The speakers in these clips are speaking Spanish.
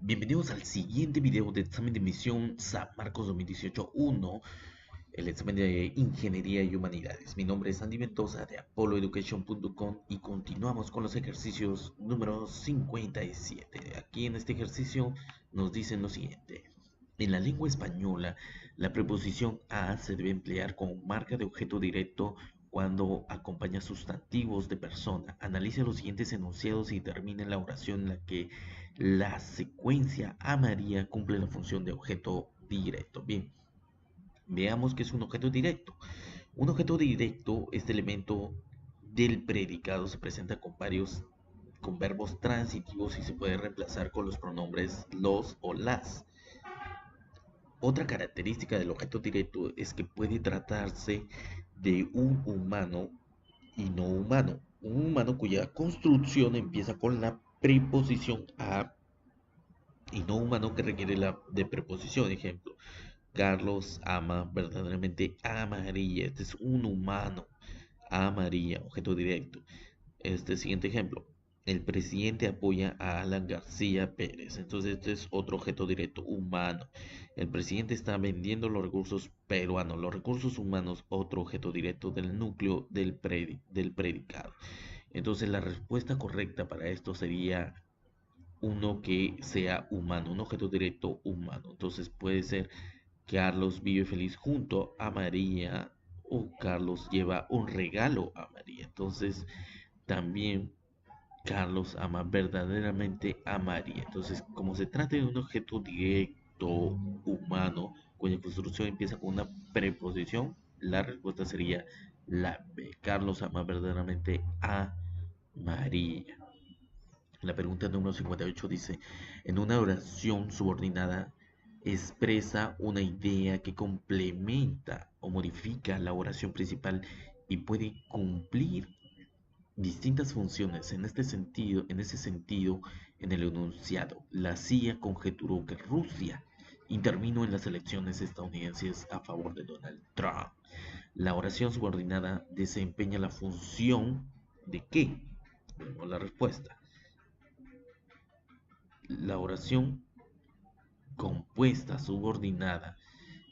Bienvenidos al siguiente video de examen de admisión San Marcos 2018-1, el examen de Ingeniería y Humanidades. Mi nombre es Andy Mendoza de apolloeducation.com y continuamos con los ejercicios número 57. Aquí en este ejercicio nos dicen lo siguiente. En la lengua española, la preposición a se debe emplear como marca de objeto directo cuando acompaña sustantivos de persona. Analice los siguientes enunciados y determine la oración en la que la secuencia a María cumple la función de objeto directo. Bien, veamos qué es un objeto directo. Un objeto directo, este elemento del predicado se presenta con verbos transitivos y se puede reemplazar con los pronombres los o las. Otra característica del objeto directo es que puede tratarse de un humano y no humano. Un humano cuya construcción empieza con la preposición a y no humano que requiere la de preposición. Ejemplo, Carlos ama verdaderamente a María. Este es un humano. A María, objeto directo. Este siguiente ejemplo. El presidente apoya a Alan García Pérez. Entonces, este es otro objeto directo, humano. El presidente está vendiendo los recursos peruanos. Los recursos humanos, otro objeto directo del núcleo del predicado. Entonces, la respuesta correcta para esto sería uno que sea humano, un objeto directo humano. Entonces, puede ser Carlos vive feliz junto a María o Carlos lleva un regalo a María. Entonces, también Carlos ama verdaderamente a María. Entonces, como se trata de un objeto directo humano, cuya construcción empieza con una preposición, la respuesta sería la B. Carlos ama verdaderamente a María. La pregunta número 58 dice, en una oración subordinada expresa una idea que complementa o modifica la oración principal y puede cumplir distintas funciones. En ese sentido, en el enunciado, la CIA conjeturó que Rusia intervino en las elecciones estadounidenses a favor de Donald Trump. La oración subordinada desempeña la función de ¿qué? Vemos la respuesta. La oración compuesta subordinada.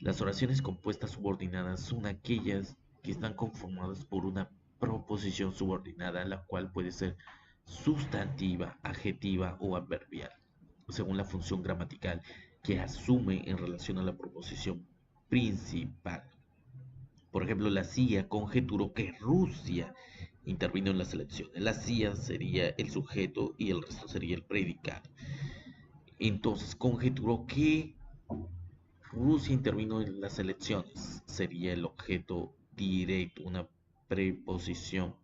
Las oraciones compuestas subordinadas son aquellas que están conformadas por una proposición subordinada, la cual puede ser sustantiva, adjetiva o adverbial, según la función gramatical que asume en relación a la proposición principal. Por ejemplo, la CIA conjeturó que Rusia intervino en las elecciones. La CIA sería el sujeto y el resto sería el predicado. Entonces conjeturó que Rusia intervino en las elecciones. Sería el objeto directo, una preposición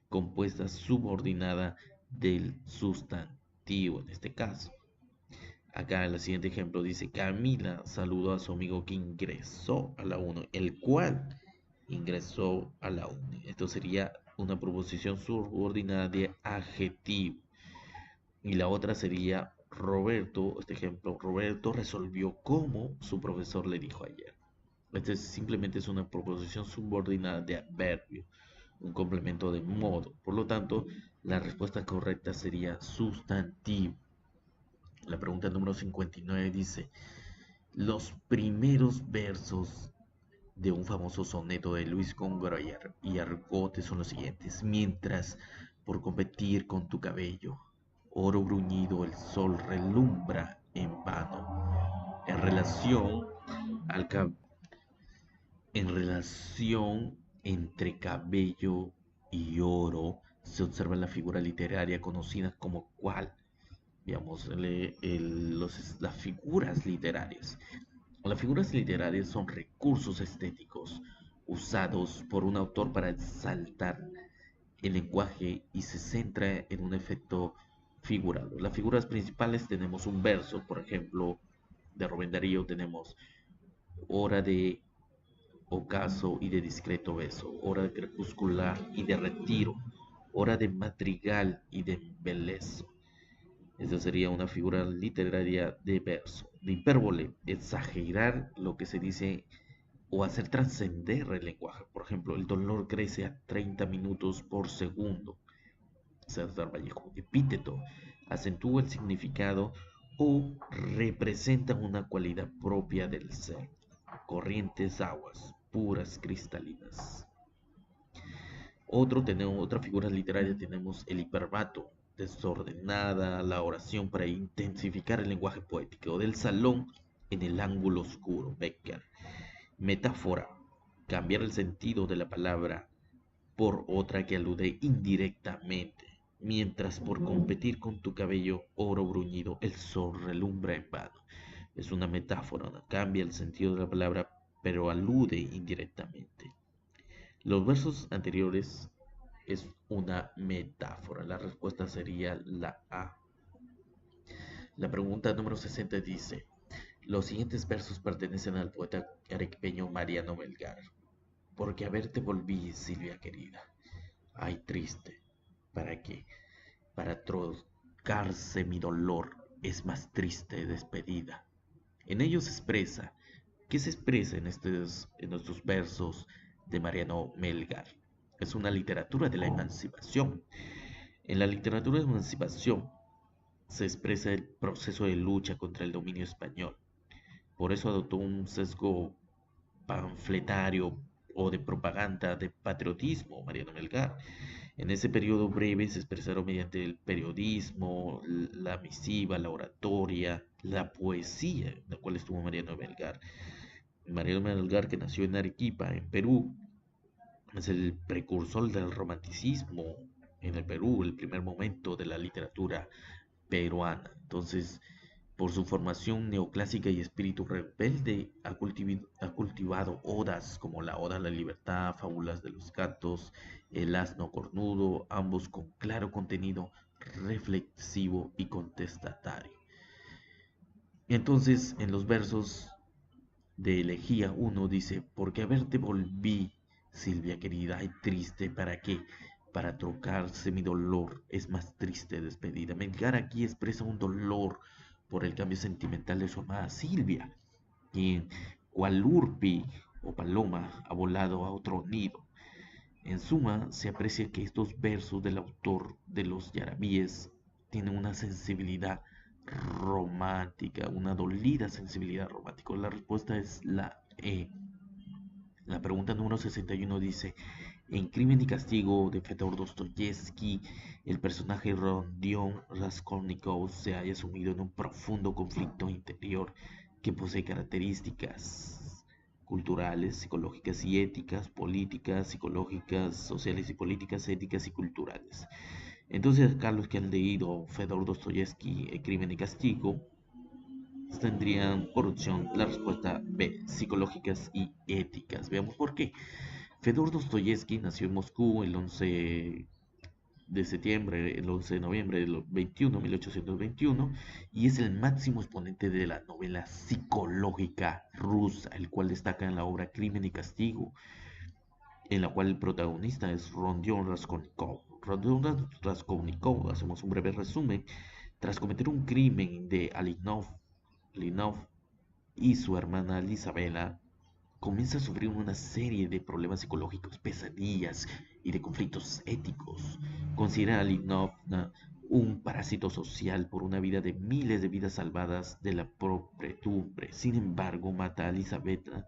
compuesta subordinada del sustantivo en este caso. Acá en el siguiente ejemplo dice, Camila saludó a su amigo que ingresó a la 1, el cual ingresó a la 1. Esto sería una proposición subordinada de adjetivo. Y la otra sería Roberto, este ejemplo, Roberto resolvió como su profesor le dijo ayer. Este simplemente es una proposición subordinada de adverbio, un complemento de modo. Por lo tanto, la respuesta correcta sería sustantivo. La pregunta número 59 dice, los primeros versos de un famoso soneto de Luis Góngora y Argote son los siguientes. Mientras, por competir con tu cabello, oro bruñido, el sol relumbra en vano. Al en relación entre cabello y oro se observa la figura literaria conocida como cuál. Digamos, las figuras literarias. Las figuras literarias son recursos estéticos usados por un autor para exaltar el lenguaje y se centra en un efecto figurado. Las figuras principales tenemos un verso, por ejemplo, de Rubén Darío tenemos hora de ocaso y de discreto beso, hora de crepuscular y de retiro, hora de madrigal y de embelezo. Esa sería una figura literaria de verso. De hipérbole, exagerar lo que se dice o hacer trascender el lenguaje. Por ejemplo, el dolor crece a 30 minutos por segundo. César Vallejo. Epíteto, acentúa el significado o representan una cualidad propia del ser, corrientes aguas, puras cristalinas. Otra figura literaria tenemos el hiperbato, desordenada, la oración para intensificar el lenguaje poético del salón en el ángulo oscuro, Becker. Metáfora, cambiar el sentido de la palabra por otra que alude indirectamente, mientras por competir con tu cabello oro bruñido el sol relumbra en vano. Es una metáfora, no cambia el sentido de la palabra, pero alude indirectamente. Los versos anteriores es una metáfora. La respuesta sería la A. La pregunta número 60 dice: los siguientes versos pertenecen al poeta arequipeño Mariano Melgar. Porque a verte volví, Silvia querida. Ay, triste. ¿Para qué? Para trocarse mi dolor es más triste despedida. En ellos se expresa. ¿Qué se expresa en estos versos de Mariano Melgar? Es una literatura de la emancipación. En la literatura de emancipación se expresa el proceso de lucha contra el dominio español. Por eso adoptó un sesgo panfletario o de propaganda de patriotismo, Mariano Melgar. En ese periodo breve se expresaron mediante el periodismo, la misiva, la oratoria, la poesía, en la cual estuvo Mariano Melgar. Mariano Melgar, que nació en Arequipa, en Perú, es el precursor del romanticismo en el Perú, el primer momento de la literatura peruana. Entonces, por su formación neoclásica y espíritu rebelde, ha cultivado odas como la Oda a la Libertad, Fábulas de los Gatos, El asno cornudo, ambos con claro contenido reflexivo y contestatario. Entonces, en los versos de Elegía uno dice: porque a verte volví, Silvia querida, ay triste, ¿para qué? Para trocarse mi dolor, es más triste despedida. Melgar aquí expresa un dolor por el cambio sentimental de su amada Silvia, quien, cual urpi o paloma, ha volado a otro nido. En suma, se aprecia que estos versos del autor de los Yarabíes tienen una sensibilidad romántica, una dolida sensibilidad romántica. La respuesta es la E. La pregunta número 61 dice: en Crimen y Castigo de Fedor Dostoyevsky, el personaje Rodion Raskolnikov se halla sumido en un profundo conflicto interior que posee características culturales, psicológicas y éticas, políticas, psicológicas, sociales y políticas, éticas y culturales. Entonces, Carlos, que han leído Fedor Dostoyevsky, El Crimen y Castigo, tendrían por opción la respuesta B, psicológicas y éticas. Veamos por qué. Fedor Dostoyevsky nació en Moscú el 11 de septiembre, el 11 de noviembre del 1821, y es el máximo exponente de la novela psicológica rusa, el cual destaca en la obra Crimen y Castigo, en la cual el protagonista es Rodion Raskolnikov. Rodion Raskolnikov, hacemos un breve resumen, tras cometer un crimen de Alinov y su hermana Lisabela, comienza a sufrir una serie de problemas psicológicos, pesadillas y de conflictos éticos. Considera a Linovna un parásito social por una vida de miles de vidas salvadas de la pobredumbre. Sin embargo, mata a Elisabetta,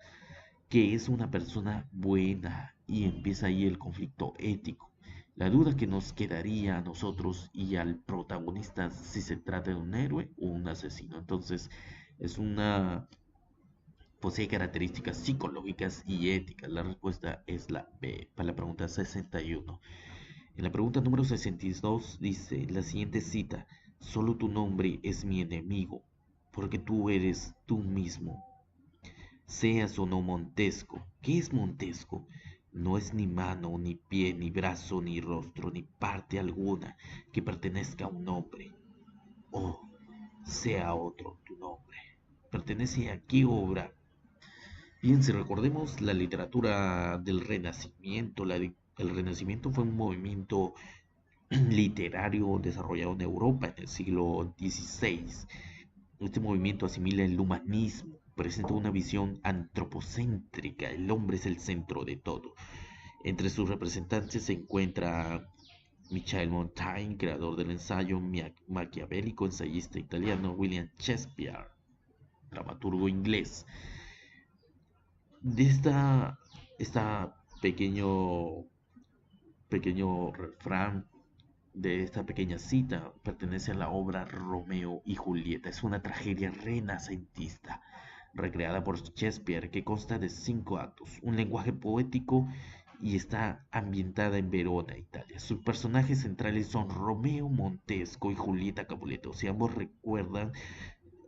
que es una persona buena, y empieza ahí el conflicto ético. La duda que nos quedaría a nosotros y al protagonista si se trata de un héroe o un asesino. Entonces, es una posee características psicológicas y éticas. La respuesta es la B para la pregunta 61. En la pregunta número 62 dice la siguiente cita: solo tu nombre es mi enemigo, porque tú eres tú mismo. Seas o no Montesco. ¿Qué es Montesco? No es ni mano, ni pie, ni brazo, ni rostro, ni parte alguna que pertenezca a un hombre. O sea otro tu nombre. ¿Pertenece a qué obra? Bien, si recordemos la literatura del Renacimiento, el Renacimiento fue un movimiento literario desarrollado en Europa en el siglo XVI. Este movimiento asimila el humanismo, presenta una visión antropocéntrica, el hombre es el centro de todo. Entre sus representantes se encuentra Michel Montaigne, creador del ensayo maquiavélico, ensayista italiano. William Shakespeare, dramaturgo inglés. De esta pequeño refrán, de esta pequeña cita, pertenece a la obra Romeo y Julieta. Es una tragedia renacentista recreada por Shakespeare que consta de 5 actos, un lenguaje poético y está ambientada en Verona, Italia. Sus personajes centrales son Romeo Montesco y Julieta Capuleto. Si ambos recuerdan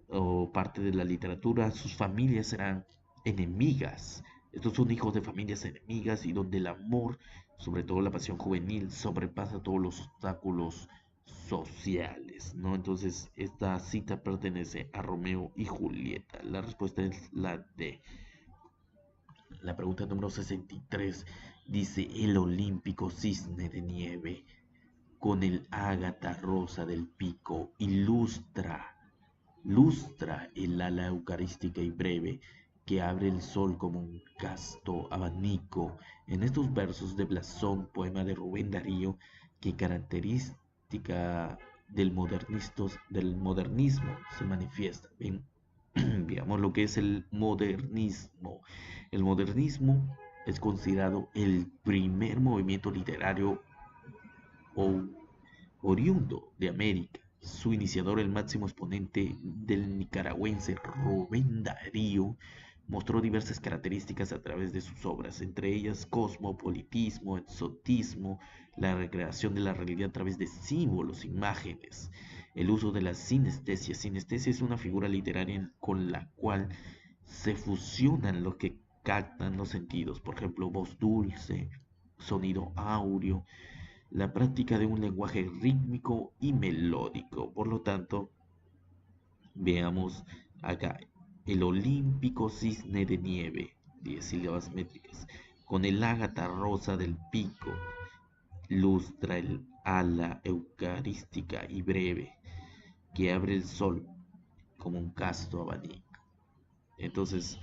o parte de la literatura, sus familias eran enemigas. Estos son hijos de familias enemigas y donde el amor, sobre todo la pasión juvenil, sobrepasa todos los obstáculos sociales, ¿no? Entonces, esta cita pertenece a Romeo y Julieta. La respuesta es la D. La pregunta número 63 dice: el olímpico cisne de nieve, con el ágata rosa del pico, lustra el ala eucarística y breve que abre el sol como un casto abanico. En estos versos de Blasón, poema de Rubén Darío, que característica del modernismo se manifiesta. Bien, veamos lo que es el modernismo. El modernismo es considerado el primer movimiento literario o oriundo de América. Su iniciador, el máximo exponente del nicaragüense Rubén Darío, mostró diversas características a través de sus obras, entre ellas cosmopolitismo, exotismo, la recreación de la realidad a través de símbolos, imágenes, el uso de la sinestesia. Sinestesia es una figura literaria con la cual se fusionan lo que captan los sentidos, por ejemplo, voz dulce, sonido áureo, la práctica de un lenguaje rítmico y melódico. Por lo tanto, veamos acá el olímpico cisne de nieve, 10 sílabas métricas, con el ágata rosa del pico, lustra el ala eucarística y breve, que abre el sol como un casto abanico. Entonces,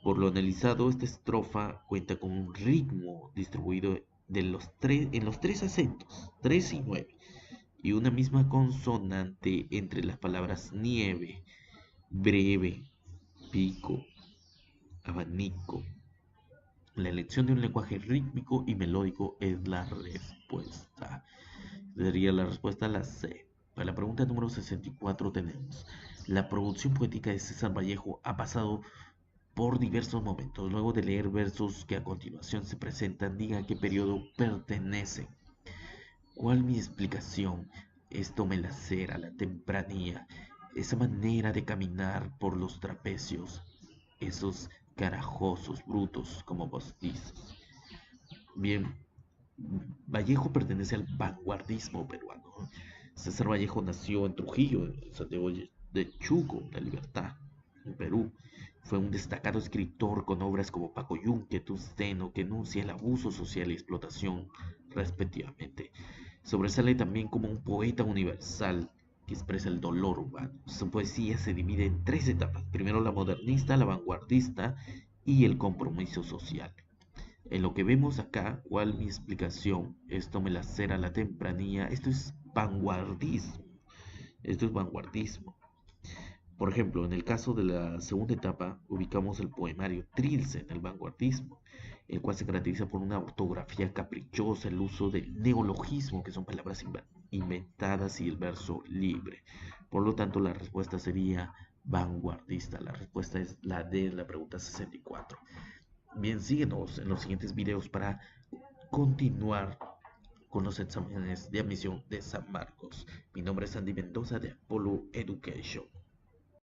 por lo analizado, esta estrofa cuenta con un ritmo distribuido en los tres acentos, 3 y 9, y una misma consonante entre las palabras nieve, breve, pico, abanico. La elección de un lenguaje rítmico y melódico es la respuesta. Sería la respuesta a la C. Para la pregunta número 64 tenemos: la producción poética de César Vallejo ha pasado por diversos momentos. Luego de leer versos que a continuación se presentan, diga a qué periodo pertenecen. ¿Cuál mi explicación? Esto me lacera la tempranía, esa manera de caminar por los trapecios, esos carajosos brutos como postizos. Bien, Vallejo pertenece al vanguardismo peruano. César Vallejo nació en Trujillo, en Santiago de Chuco, La Libertad, en Perú. Fue un destacado escritor con obras como Paco Yunque, Tusteno, que enuncia el abuso social y explotación, respectivamente. Sobresale también como un poeta universal que expresa el dolor humano. Su poesía se divide en tres etapas: primero la modernista, la vanguardista y el compromiso social. En lo que vemos acá, ¿cuál mi explicación? Esto me lacera la tempranía. Esto es vanguardismo. Esto es vanguardismo. Por ejemplo, en el caso de la segunda etapa, ubicamos el poemario Trilce en el vanguardismo, el cual se caracteriza por una ortografía caprichosa, el uso del neologismo, que son palabras inventadas, y el verso libre. Por lo tanto, la respuesta sería vanguardista. La respuesta es la D en la pregunta 64. Bien, síguenos en los siguientes videos para continuar con los exámenes de admisión de San Marcos. Mi nombre es Andy Mendoza de Apollo Education.